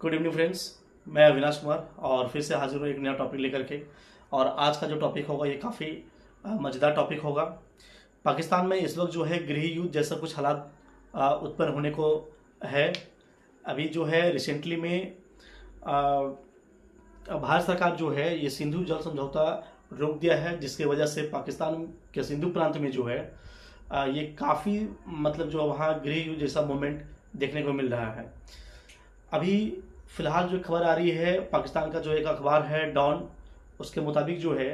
Good evening friends. मैं अविनाश कुमार और फिर से हाजिर हूँ एक नया टॉपिक लेकर के। और आज का जो टॉपिक होगा ये काफ़ी मज़ेदार टॉपिक होगा। पाकिस्तान में इस वक्त जो है गृह युद्ध जैसा कुछ हालात उत्पन्न होने को है। अभी जो है रिसेंटली में भारत सरकार जो है ये सिंधु जल समझौता रोक दिया है, जिसके वजह से पाकिस्तान के सिंधु प्रांत में जो है ये काफ़ी मतलब जो वहाँ गृह युद्ध जैसा मोमेंट देखने को मिल रहा है। अभी फिलहाल जो खबर आ रही है, पाकिस्तान का जो एक अखबार है डॉन, उसके मुताबिक जो है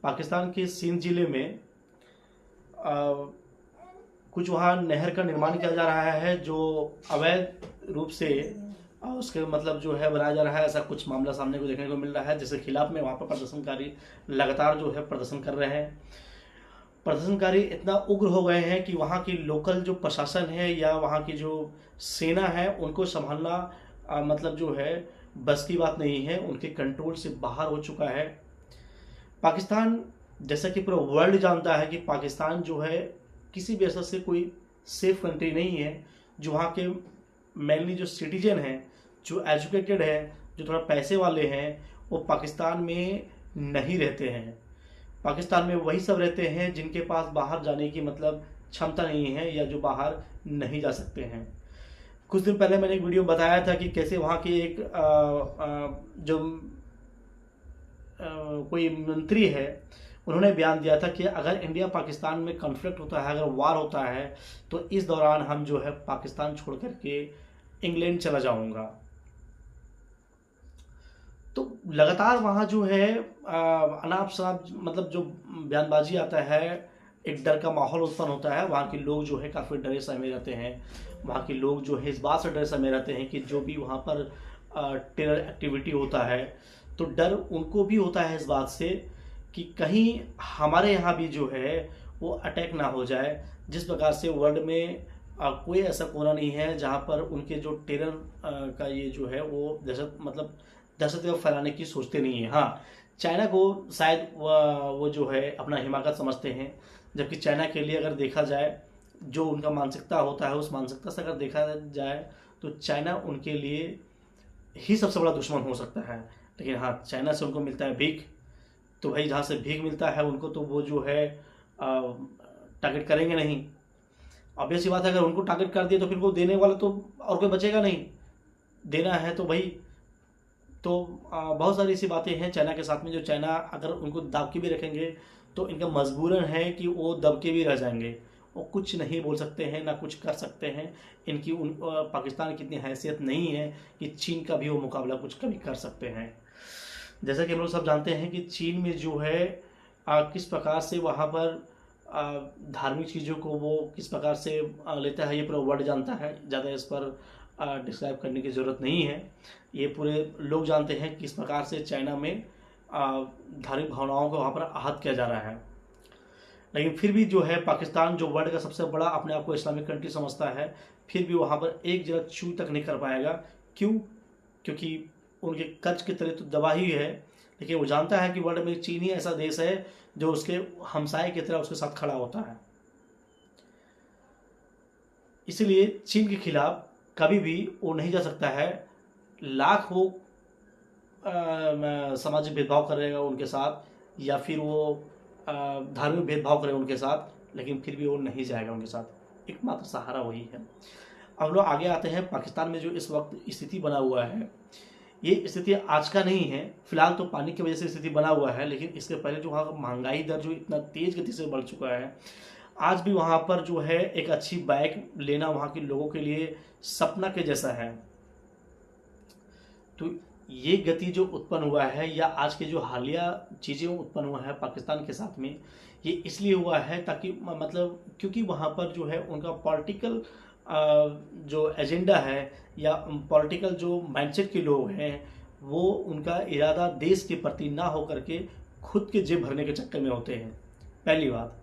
पाकिस्तान के सिंध जिले में कुछ वहाँ नहर का निर्माण किया जा रहा है जो अवैध रूप से उसके मतलब जो है बनाया जा रहा है। ऐसा कुछ मामला सामने को देखने को मिल रहा है, जिसके खिलाफ में वहाँ पर प्रदर्शनकारी लगातार जो है प्रदर्शन कर रहे हैं। प्रदर्शनकारी इतना उग्र हो गए हैं कि वहाँ की लोकल जो प्रशासन है या वहाँ की जो सेना है उनको संभालना मतलब जो है बस की बात नहीं है, उनके कंट्रोल से बाहर हो चुका है। पाकिस्तान जैसा कि पूरा वर्ल्ड जानता है कि पाकिस्तान जो है किसी भी ऐसा से कोई सेफ कंट्री नहीं है। जो वहाँ के मेनली जो सिटीजन हैं, जो एजुकेटेड हैं, जो थोड़ा पैसे वाले हैं, वो पाकिस्तान में नहीं रहते हैं। पाकिस्तान में वही सब रहते हैं जिनके पास बाहर जाने की मतलब क्षमता नहीं है या जो बाहर नहीं जा सकते हैं। कुछ दिन पहले मैंने एक वीडियो बताया था कि कैसे वहाँ की एक जो कोई मंत्री है, उन्होंने बयान दिया था कि अगर इंडिया पाकिस्तान में कॉन्फ्लिक्ट होता है, अगर वार होता है, तो इस दौरान हम जो है पाकिस्तान छोड़ करके इंग्लैंड चला जाऊंगा। तो लगातार वहाँ जो है अनाप शनाप मतलब जो बयानबाजी आता है, एक डर का माहौल उत्पन्न होता है। वहाँ के लोग जो है काफ़ी डरे सहमे रहते हैं। वहाँ के लोग जो है इस बात से डरे सहमे रहते हैं कि जो भी वहाँ पर टेरर एक्टिविटी होता है, तो डर उनको भी होता है इस बात से कि कहीं हमारे यहाँ भी जो है वो अटैक ना हो जाए। जिस प्रकार से वर्ल्ड में कोई ऐसा कोना नहीं है जहाँ पर उनके जो टेरर का ये जो है वो दहशत फैलाने की सोचते नहीं है। हाँ, चाइना को शायद वो जो है अपना हिमाकत समझते हैं, जबकि चाइना के लिए अगर देखा जाए जो उनका मानसिकता होता है, उस मानसिकता से अगर देखा जाए तो चाइना उनके लिए ही सबसे बड़ा दुश्मन हो सकता है। लेकिन हाँ, चाइना से उनको मिलता है भीख, तो भाई जहाँ से भीख मिलता है उनको तो वो जो है टारगेट करेंगे नहीं। ऑब्वियस सी बात है, अगर उनको टारगेट कर दिए तो फिर वो देने वाला तो और कोई बचेगा नहीं। देना है तो भाई तो बहुत सारी ऐसी बातें हैं चाइना के साथ में, जो चाइना अगर उनको दब के भी रखेंगे तो इनका मजबूरन है कि वो दब के भी रह जाएंगे। वो कुछ नहीं बोल सकते हैं, ना कुछ कर सकते हैं। इनकी पाकिस्तान की इतनी हैसियत नहीं है कि चीन का भी वो मुकाबला कुछ कभी कर सकते हैं। जैसा कि हम लोग सब जानते हैं कि चीन में जो है किस प्रकार से वहाँ पर धार्मिक चीज़ों को वो किस प्रकार से लेता है, ये पूरा वर्ल्ड जानता है। ज़्यादा इस पर डिस्क्राइब करने की ज़रूरत नहीं है। ये पूरे लोग जानते हैं किस प्रकार से चाइना में धार्मिक भावनाओं को वहाँ पर आहत किया जा रहा है। लेकिन फिर भी जो है पाकिस्तान जो वर्ल्ड का सबसे बड़ा अपने आप को इस्लामिक कंट्री समझता है, फिर भी वहाँ पर एक जगह चू तक नहीं कर पाएगा। क्यों? क्योंकि उनके कच की तरह तो दबा ही है, लेकिन वो जानता है कि वर्ल्ड में चीन ही ऐसा देश है जो उसके हमसाये की तरह उसके साथ खड़ा होता है। इसलिए चीन के खिलाफ कभी भी वो नहीं जा सकता है। लाख वो सामाजिक भेदभाव करेगा उनके साथ या फिर वो धार्मिक भेदभाव करेगा उनके साथ, लेकिन फिर भी वो नहीं जाएगा उनके साथ। एकमात्र सहारा वही है। अब लोग आगे आते हैं। पाकिस्तान में जो इस वक्त स्थिति बना हुआ है, ये स्थिति आज का नहीं है। फिलहाल तो पानी की वजह से स्थिति बना हुआ है, लेकिन इसके पहले जो वहाँ का महंगाई दर जो इतना तेज गति से बढ़ चुका है, आज भी वहाँ पर जो है एक अच्छी बाइक लेना वहाँ के लोगों के लिए सपना के जैसा है। तो ये गति जो उत्पन्न हुआ है या आज के जो हालिया चीज़ें उत्पन्न हुआ है पाकिस्तान के साथ में, ये इसलिए हुआ है ताकि मतलब क्योंकि वहाँ पर जो है उनका पॉलिटिकल जो एजेंडा है या पॉलिटिकल जो माइंडसेट के लोग हैं, वो उनका इरादा देश के प्रति ना हो करके खुद के जेब भरने के चक्कर में होते हैं। पहली बात।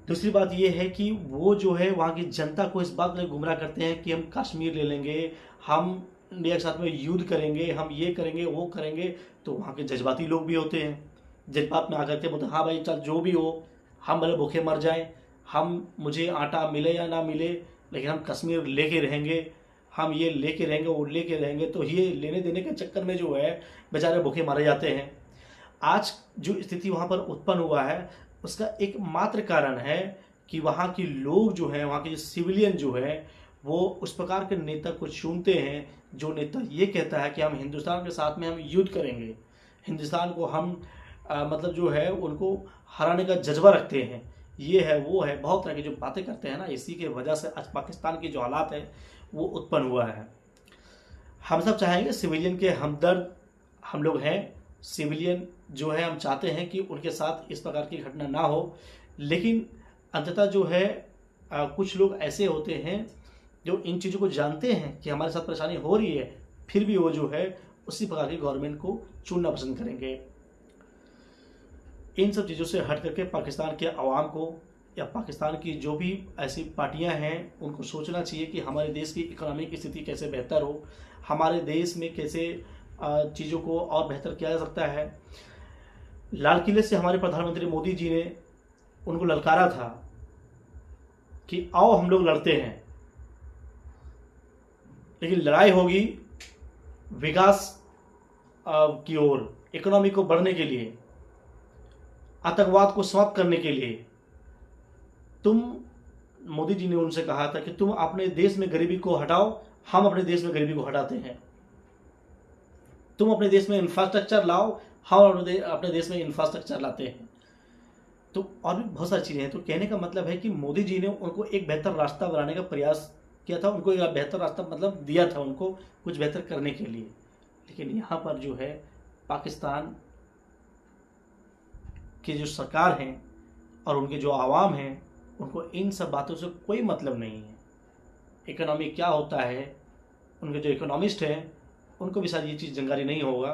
दूसरी बात ये है कि वो जो है वहाँ की जनता को इस बात में गुमराह करते हैं कि हम कश्मीर ले लेंगे, हम इंडिया के साथ में युद्ध करेंगे, हम ये करेंगे वो करेंगे। तो वहाँ के जज्बाती लोग भी होते हैं, जज्बात में आकर के बोलते हाँ भाई चल जो भी हो, हम भले भूखे मर जाएं, हम मुझे आटा मिले या ना मिले, लेकिन हम कश्मीर लेके रहेंगे, हम ये लेके रहेंगे वो लेके रहेंगे, तो ये लेने देने के चक्कर में जो है बेचारे भूखे मारे जाते हैं। आज जो स्थिति वहाँ पर उत्पन्न हुआ है उसका एकमात्र कारण है कि वहाँ के लोग जो हैं, वहाँ के जो सिविलियन जो है, वो उस प्रकार के नेता को चुनते हैं जो नेता ये कहता है कि हम हिंदुस्तान के साथ में हम युद्ध करेंगे, हिंदुस्तान को हम मतलब जो है उनको हराने का जज्बा रखते हैं, ये है वो है, बहुत तरह की जो बातें करते हैं ना। इसी के वजह से आज पाकिस्तान की जो हालात है वो उत्पन्न हुआ है। हम सब चाहेंगे, सिविलियन के हमदर्द हम लोग हैं, सिविलियन जो है हम चाहते हैं कि उनके साथ इस प्रकार की घटना ना हो, लेकिन अंततः जो है कुछ लोग ऐसे होते हैं जो इन चीज़ों को जानते हैं कि हमारे साथ परेशानी हो रही है, फिर भी वो जो है उसी प्रकार की गवर्नमेंट को चुनना पसंद करेंगे। इन सब चीज़ों से हट करके पाकिस्तान के अवाम को या पाकिस्तान की जो भी ऐसी पार्टियां हैं उनको सोचना चाहिए कि हमारे देश की इकोनॉमिक स्थिति कैसे बेहतर हो, हमारे देश में कैसे चीज़ों को और बेहतर किया जा सकता है। लाल किले से हमारे प्रधानमंत्री मोदी जी ने उनको ललकारा था कि आओ हम लोग लड़ते हैं, लेकिन लड़ाई होगी विकास की ओर, इकोनॉमी को बढ़ने के लिए, आतंकवाद को समाप्त करने के लिए। मोदी जी ने उनसे कहा था कि तुम अपने देश में गरीबी को हटाओ, हम अपने देश में गरीबी को हटाते हैं। तुम अपने देश में इंफ्रास्ट्रक्चर लाओ, हम अपने देश में इंफ्रास्ट्रक्चर लाते हैं। तो और भी बहुत सारी चीज़ें हैं। तो कहने का मतलब है कि मोदी जी ने उनको एक बेहतर रास्ता बनाने का प्रयास किया था, उनको एक बेहतर रास्ता मतलब दिया था उनको कुछ बेहतर करने के लिए। लेकिन यहाँ पर जो है पाकिस्तान की जो सरकार है और उनके जो आवाम हैं उनको इन सब बातों से कोई मतलब नहीं है। इकोनॉमी क्या होता है, उनके जो इकोनॉमिस्ट हैं उनको भी शायद ये चीज़ जानकारी नहीं होगा,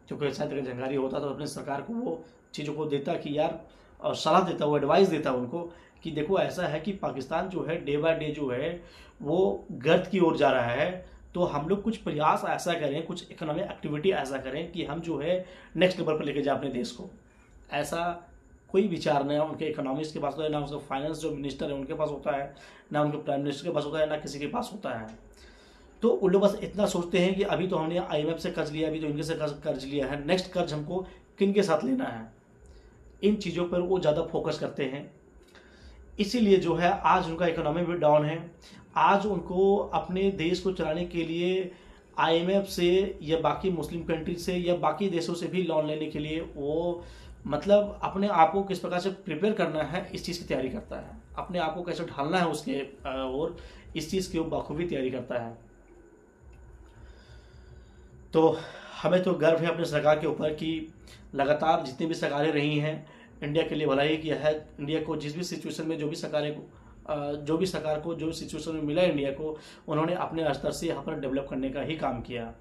क्योंकि शायद अगर जानकारी होता तो अपने सरकार को वो चीज़ों को देता कि यार, और सलाह देता, वो एडवाइस देता उनको कि देखो ऐसा है कि पाकिस्तान जो है डे बाय डे जो है वो गर्द की ओर जा रहा है, तो हम लोग कुछ प्रयास ऐसा करें, कुछ इकोनॉमिक एक्टिविटी ऐसा करें कि हम जो है नेक्स्ट लेवल पर लेके जाए अपने देश को। ऐसा कोई विचार ना उनके इकोनॉमिस्ट के पास होता है, ना उसका फाइनेंस जो मिनिस्टर है उनके पास होता है, ना उनके प्राइम मिनिस्टर के पास होता है, ना किसी के पास होता है। तो उन लोग बस इतना सोचते हैं कि अभी तो हमने IMF से कर्ज लिया, अभी तो इनके से कर्ज लिया है, नेक्स्ट कर्ज हमको किन के साथ लेना है, इन चीज़ों पर वो ज़्यादा फोकस करते हैं। इसीलिए जो है आज उनका इकोनॉमी भी डाउन है। आज उनको अपने देश को चलाने के लिए IMF से या बाकी मुस्लिम कंट्री से या बाकी देशों से भी लोन लेने के लिए वो मतलब अपने आप को किस प्रकार से प्रिपेयर करना है इस चीज़ की तैयारी करता है, अपने आप को कैसे ढालना है उसके और इस चीज़ की वो बखूबी तैयारी करता है। तो हमें तो गर्व है अपने सरकार के ऊपर कि लगातार जितनी भी सरकारें रही हैं इंडिया के लिए भलाई किया है। इंडिया को जिस भी सिचुएशन में जो भी सरकार को जो सिचुएशन में मिला इंडिया को, उन्होंने अपने स्तर से यहाँ पर डेवलप करने का ही काम किया।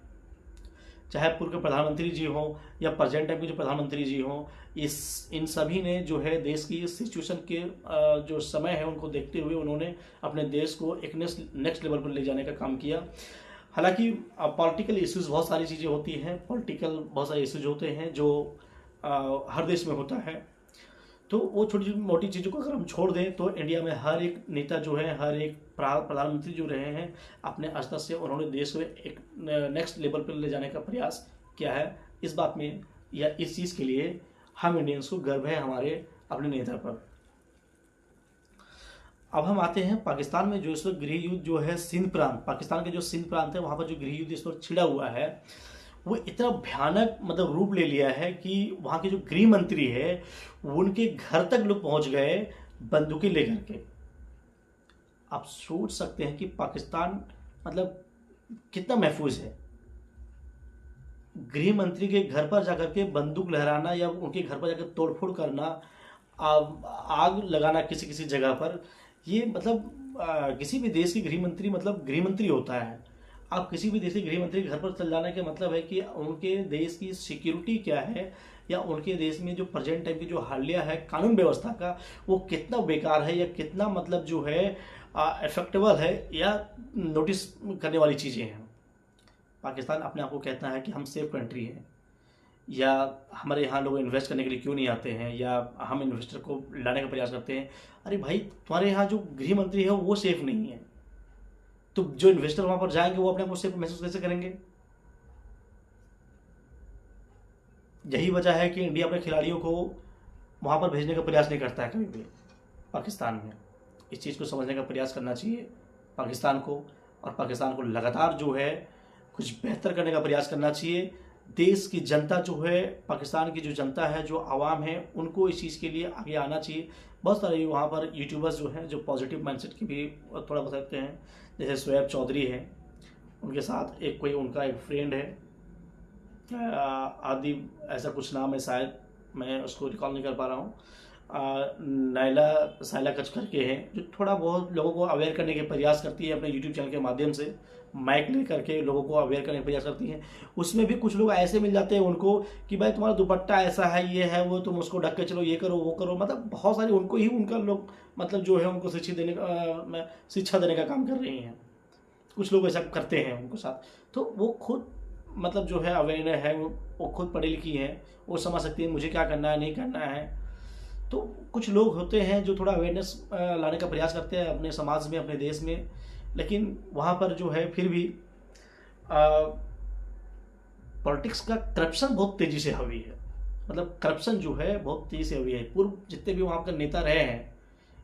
चाहे पूर्व के प्रधानमंत्री जी हों या प्रेजेंट टाइम के जो प्रधानमंत्री जी हों, इन सभी ने जो है देश की सिचुएशन के जो समय है उनको देखते हुए उन्होंने अपने देश को एक नेक्स्ट लेवल पर ले जाने का काम किया। हालांकि पॉलिटिकल इश्यूज बहुत सारी चीज़ें होती हैं, बहुत सारे इश्यूज होते हैं जो हर देश में होता है। तो वो छोटी मोटी चीज़ों को अगर हम छोड़ दें तो इंडिया में हर एक नेता जो है, हर एक प्रधानमंत्री जो रहे हैं, अपने स्तर से उन्होंने देश को एक नेक्स्ट लेवल पर ले जाने का प्रयास किया है। इस बात में या इस चीज़ के लिए हम इंडियंस को गर्व है हमारे अपने नेता पर। अब हम आते हैं पाकिस्तान में जो इस वक्त गृह युद्ध जो है सिंध प्रांत, पाकिस्तान के जो सिंध प्रांत है वहाँ पर जो गृह युद्ध इस वक्त छिड़ा हुआ है वो इतना भयानक मतलब रूप ले लिया है कि वहाँ के जो गृह मंत्री है उनके घर तक लोग पहुँच गए बंदूकें लेकर के। आप सोच सकते हैं कि पाकिस्तान मतलब कितना महफूज है। गृह मंत्री के घर पर जाकर के बंदूक लहराना या उनके घर पर जाकर तोड़फोड़ करना, आग लगाना किसी जगह पर, ये मतलब किसी भी देश की गृह मंत्री मतलब गृह मंत्री होता है। आप किसी भी देश के गृह मंत्री के घर पर चल जाने का मतलब है कि उनके देश की सिक्योरिटी क्या है या उनके देश में जो प्रेजेंट टाइम की जो हालिया है कानून व्यवस्था का वो कितना बेकार है या कितना मतलब जो है इफेक्टेबल है या नोटिस करने वाली चीज़ें हैं। पाकिस्तान अपने आप को कहता है कि हम सेफ कंट्री हैं, या हमारे यहाँ लोग इन्वेस्ट करने के लिए क्यों नहीं आते हैं, या हम इन्वेस्टर को लाने का प्रयास करते हैं। अरे भाई, तुम्हारे यहाँ जो गृह मंत्री है वो सेफ नहीं है, तो जो इन्वेस्टर वहां पर जाएंगे वो अपने को सेफ महसूस कैसे करेंगे? यही वजह है कि इंडिया अपने खिलाड़ियों को वहां पर भेजने का प्रयास नहीं करता है कभी भी पाकिस्तान में। इस चीज़ को समझने का प्रयास करना चाहिए पाकिस्तान को, और पाकिस्तान को लगातार जो है कुछ बेहतर करने का प्रयास करना चाहिए। देश की जनता जो है, पाकिस्तान की जो जनता है, जो आवाम है, उनको इस चीज़ के लिए आगे आना चाहिए। बहुत सारे वहाँ पर यूट्यूबर्स जो हैं जो पॉजिटिव माइंडसेट की भी थोड़ा बता सकते हैं, जैसे शोएब चौधरी है, उनके साथ एक कोई उनका एक फ्रेंड है, आदि ऐसा कुछ नाम है, शायद मैं उसको रिकॉल नहीं कर पा रहा हूँ, नायला साइला कच करके हैं, जो थोड़ा बहुत लोगों को अवेयर करने के प्रयास करती है अपने यूट्यूब चैनल के माध्यम से, माइक ले करके लोगों को अवेयर करने का प्रयास करती हैं। उसमें भी कुछ लोग ऐसे मिल जाते हैं उनको कि भाई तुम्हारा दुपट्टा ऐसा है, ये है वो, तुम उसको ढक के चलो, ये करो वो करो, मतलब बहुत सारे उनको ही उनका लोग मतलब जो है उनको शिक्षा देने का काम कर रही हैं। कुछ लोग ऐसा करते हैं उनको साथ, तो वो खुद मतलब जो है अवेयर है, वो खुद पढ़ी लिखी है, वो समझ सकती है मुझे क्या करना है नहीं करना है। तो कुछ लोग होते हैं जो थोड़ा अवेयरनेस लाने का प्रयास करते हैं अपने समाज में, अपने देश में, लेकिन वहाँ पर जो है फिर भी पॉलिटिक्स का करप्शन बहुत तेज़ी से हावी है। मतलब करप्शन जो है बहुत तेज़ी से हावी है। पूर्व जितने भी वहाँ के नेता रहे हैं,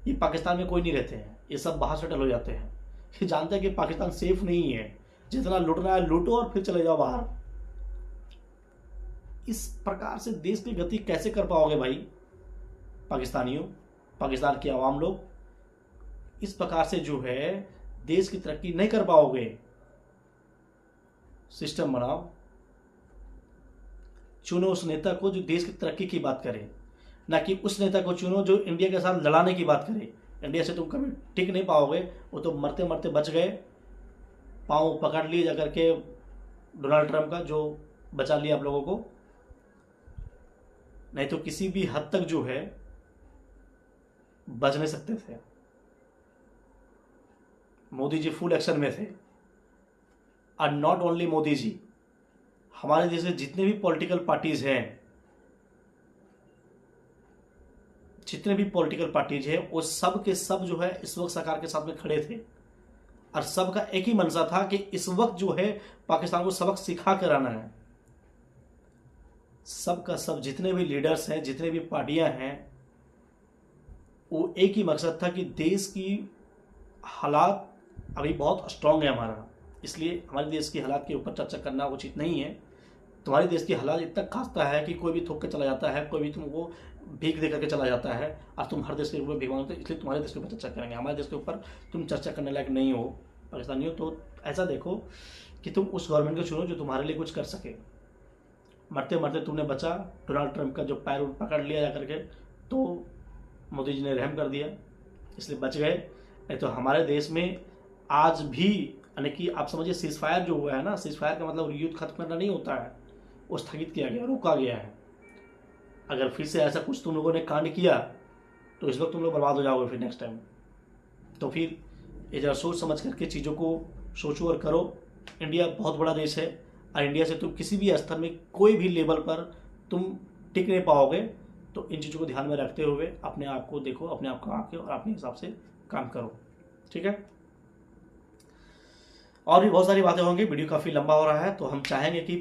ये पाकिस्तान में कोई नहीं रहते हैं, ये सब बाहर सेटल हो जाते हैं। ये जानते हैं कि पाकिस्तान सेफ नहीं है, जितना लूटना है लूटो और फिर चले जाओ बाहर। इस प्रकार से देश की गति कैसे कर पाओगे भाई पाकिस्तानियों, पाकिस्तान के आवाम लोग? इस प्रकार से जो है देश की तरक्की नहीं कर पाओगे। सिस्टम बनाओ, चुनो उस नेता को जो देश की तरक्की की बात करे, ना कि उस नेता को चुनो जो इंडिया के साथ लड़ाने की बात करे। इंडिया से तुम कभी टिक नहीं पाओगे, वो तो मरते मरते बच गए, पाँव पकड़ लिए जाकर के डोनाल्ड ट्रंप का, जो बचा लिया आप लोगों को। नहीं तो किसी भी हद तक जो है बच नहीं सकते थे। मोदी जी फुल एक्शन में थे, और नॉट ओनली मोदी जी, हमारे देश में जितने भी पॉलिटिकल पार्टीज हैं, जितने भी पॉलिटिकल पार्टीज हैं, वो सब के सब जो है इस वक्त सरकार के साथ में खड़े थे, और सबका एक ही मंशा था कि इस वक्त जो है पाकिस्तान को सबक सिखा कर आना है। सबका सब जितने भी लीडर्स हैं, जितने भी पार्टियां हैं, वो एक ही मकसद था कि देश की हालात अभी बहुत स्ट्रांग है हमारा, इसलिए हमारे देश की हालात के ऊपर चर्चा करना उचित नहीं है। तुम्हारे देश की हालात इतना खास्ता है कि कोई भी थोक के चला जाता है, कोई भी तुमको भीख दे करके चला जाता है, और तुम हर देश के ऊपर भीख मांगते हो, इसलिए तुम्हारे देश के ऊपर चर्चा करेंगे। हमारे देश के ऊपर तुम चर्चा करने लायक नहीं हो पाकिस्तानियों। तो ऐसा देखो कि तुम उस गवर्नमेंट को चुनो जो तुम्हारे लिए कुछ कर सके। मरते मरते तुमने बचा, डोनाल्ड ट्रंप का जो पैर पकड़ लिया जा करके, तो मोदी जी ने रहम कर दिया, इसलिए बच गए। नहीं तो हमारे देश में आज भी, यानी कि आप समझिए सीज फायर जो हुआ है ना, सीज फायर का मतलब युद्ध खत्म करना नहीं होता है, वो स्थगित किया गया, रोका गया है। अगर फिर से ऐसा कुछ तुम लोगों ने कांड किया तो इस वक्त तुम लोग बर्बाद हो जाओगे फिर नेक्स्ट टाइम। तो फिर ये जरा सोच समझ करके चीज़ों को सोचो और करो। इंडिया बहुत बड़ा देश है, और इंडिया से तुम किसी भी स्तर में, कोई भी लेवल पर तुम टिक नहीं पाओगे। तो इन चीज़ों को ध्यान में रखते हुए अपने आप को देखो, अपने आप को आके और अपने हिसाब से काम करो, ठीक है। और भी बहुत सारी बातें होंगी, वीडियो काफ़ी लंबा हो रहा है, तो हम चाहेंगे कि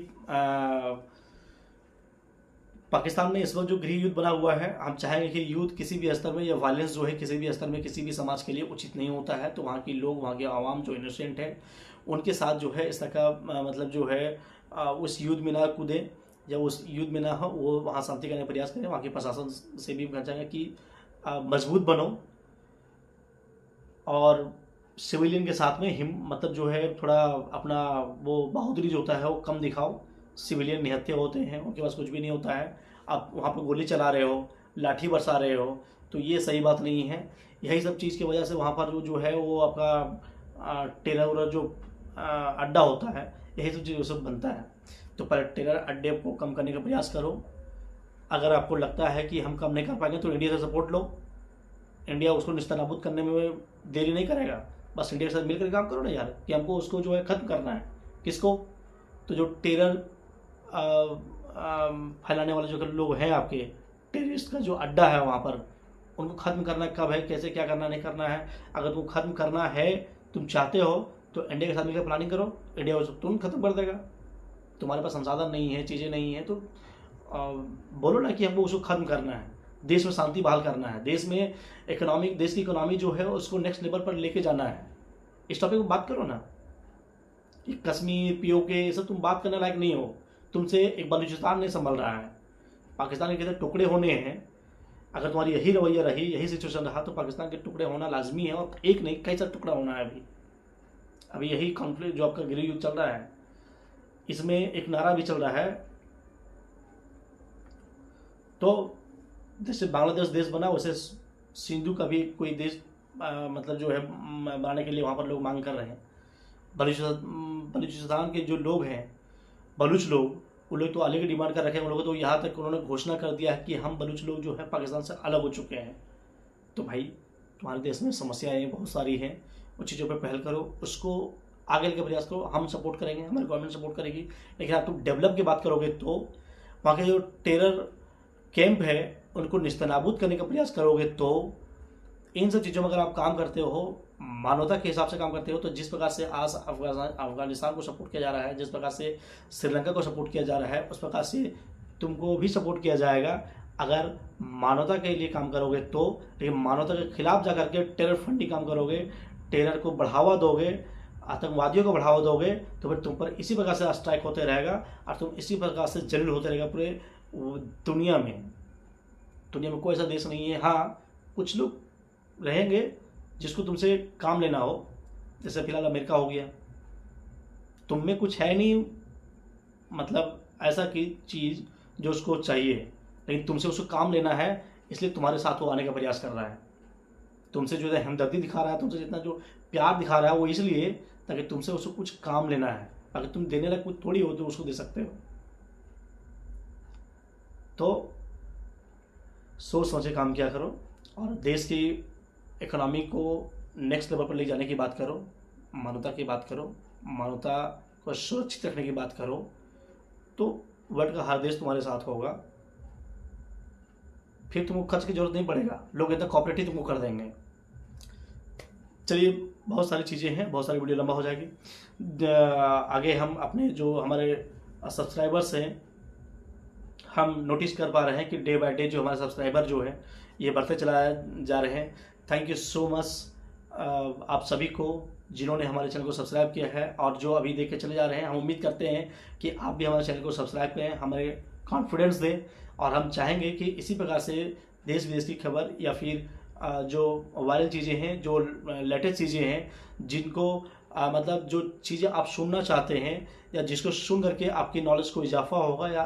पाकिस्तान में इस वक्त जो गृह युद्ध बना हुआ है, हम चाहेंगे कि युद्ध किसी भी स्तर में, या वायलेंस जो है किसी भी स्तर में किसी भी समाज के लिए उचित नहीं होता है। तो वहाँ के लोग, वहाँ के आवाम जो इनोसेंट है, उनके साथ जो है इस तरह का मतलब जो है उस युद्ध में ना कूदें, या उस युद्ध में ना हो, वो वहाँ शांति करने का प्रयास करें। वहाँ के प्रशासन से भी कहना चाहेंगे कि मजबूत बनो, और सिविलियन के साथ में मतलब जो है थोड़ा अपना वो बहादुरी जो होता है वो कम दिखाओ। सिविलियन निहत्थे होते हैं, उनके पास कुछ भी नहीं होता है। आप वहाँ पे गोली चला रहे हो, लाठी बरसा रहे हो, तो ये सही बात नहीं है। यही सब चीज़ की वजह से वहाँ पर जो है वो आपका टेरर जो अड्डा होता है, यही सब चीज़ सब बनता है। तो पहले टेरर अड्डे को कम करने का प्रयास करो। अगर आपको लगता है कि हम कम नहीं कर पाएंगे तो इंडिया से सपोर्ट लो। इंडिया उसको निस्तानाबूद करने में देरी नहीं करेगा, बस इंडिया के साथ मिलकर काम करो ना यार, कि हमको उसको जो है ख़त्म करना है। किसको? तो जो टेरर फैलाने वाले जो लोग हैं, आपके टेररिस्ट का जो अड्डा है वहाँ पर, उनको ख़त्म करना कब है, कैसे क्या करना नहीं करना है। अगर तुमको ख़त्म करना है, तुम चाहते हो, तो इंडिया के साथ मिलकर प्लानिंग करो, इंडिया को तुरंत खत्म कर देगा। तुम्हारे पास संसाधन नहीं है, चीज़ें नहीं है, तो बोलो ना कि हमको उसको खत्म करना है, देश में शांति बहाल करना है, देश में देश की इकोनॉमी जो है उसको नेक्स्ट लेवल पर लेके जाना है। इस टॉपिक पर बात करो ना। ये कश्मीर, पीओके, ये सब तुम बात करने लायक नहीं हो। तुमसे एक बलूचिस्तान नहीं संभल रहा है। पाकिस्तान के कितने टुकड़े होने हैं, अगर तुम्हारी यही रवैया रही, यही सिचुएशन रहा, तो पाकिस्तान के टुकड़े होना लाजमी है, और एक नहीं कई सारे टुकड़ा होना है। अभी यही कॉन्फ्लिक्ट जो आपका गृह युद्ध चल रहा है, इसमें एक नारा भी चल रहा है। तो जैसे बांग्लादेश देश बना, वैसे सिंधु का भी कोई देश मतलब जो है बनाने के लिए वहाँ पर लोग मांग कर रहे हैं। बलूचिस्तान के जो लोग हैं, बलूच लोग, वो लोग तो अलग ही डिमांड कर रखे हैं। उन लोगों तो यहाँ तक उन्होंने घोषणा कर दिया है कि हम बलूच लोग जो है पाकिस्तान से अलग हो चुके हैं। तो भाई तुम्हारे देश में समस्याएं बहुत सारी हैं, उन चीज़ों पर पहल करो, उसको आगे लेकर प्रयास करो। हम सपोर्ट करेंगे, हमारी गवर्नमेंट सपोर्ट करेगी। लेकिन आप तुम डेवलप की बात करोगे तो वहाँ के जो टेरर कैंप है उनको निस्तनाबूद करने का प्रयास करोगे, तो इन सब चीज़ों में अगर आप काम करते हो, मानवता के हिसाब से काम करते हो, तो जिस प्रकार से आज अफगानिस्तान को सपोर्ट किया जा रहा है, जिस प्रकार से श्रीलंका को सपोर्ट किया जा रहा है, उस प्रकार से तुमको भी सपोर्ट किया जाएगा अगर मानवता के लिए काम करोगे तो। लेकिन मानवता के खिलाफ जाकर के टेरर फंडिंग काम करोगे, टेरर को बढ़ावा दोगे, आतंकवादियों को बढ़ावा दोगे, तो फिर तुम पर इसी प्रकार से स्ट्राइक होते रहेगा और तुम इसी प्रकार से जलील होते रहेगा पूरे दुनिया में। दुनिया में कोई ऐसा देश नहीं है, हाँ कुछ लोग रहेंगे जिसको तुमसे काम लेना हो, जैसे फिलहाल अमेरिका हो गया। तुम में कुछ है नहीं, मतलब ऐसा की चीज़ जो उसको चाहिए, लेकिन तुमसे उसको काम लेना है, इसलिए तुम्हारे साथ वो आने का प्रयास कर रहा है। तुमसे जो है हमदर्दी दिखा रहा है, तुमसे जितना जो प्यार दिखा रहा है, वो इसलिए ताकि तुमसे उसको कुछ काम लेना है। अगर तुम देने लायक कुछ थोड़ी हो तो उसको दे सकते हो। तो सोच समझ के काम किया करो और देश की इकोनॉमी को नेक्स्ट लेवल पर ले जाने की बात करो, मानवता की बात करो, मानवता को सुरक्षित रखने की बात करो, तो वर्ल्ड का हर देश तुम्हारे साथ होगा। फिर तुमको खर्च की जरूरत नहीं पड़ेगा, लोग इतना कॉपरेटिव तुमको कर देंगे। चलिए, बहुत सारी चीज़ें हैं, बहुत सारी वीडियो लंबा हो जाएगी। आगे हम अपने जो हमारे सब्सक्राइबर्स हैं, हम नोटिस कर पा रहे हैं कि डे बाय डे जो हमारे सब्सक्राइबर जो है ये बढ़ते चला जा रहे हैं। थैंक यू सो मच आप सभी को जिन्होंने हमारे चैनल को सब्सक्राइब किया है और जो अभी देख के चले जा रहे हैं। हम उम्मीद करते हैं कि आप भी हमारे चैनल को सब्सक्राइब करें, हमें कॉन्फिडेंस दें, और हम चाहेंगे कि इसी प्रकार से देश विदेश की खबर या फिर जो वायरल चीज़ें हैं, जो लेटेस्ट चीज़ें हैं, जिनको मतलब जो चीज़ें आप सुनना चाहते हैं या जिसको सुन करके आपकी नॉलेज को इजाफा होगा या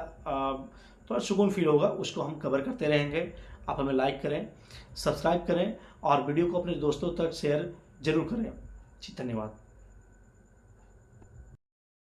थोड़ा सुकून फील होगा, उसको हम कवर करते रहेंगे। आप हमें लाइक करें, सब्सक्राइब करें और वीडियो को अपने दोस्तों तक शेयर जरूर करें। जी धन्यवाद।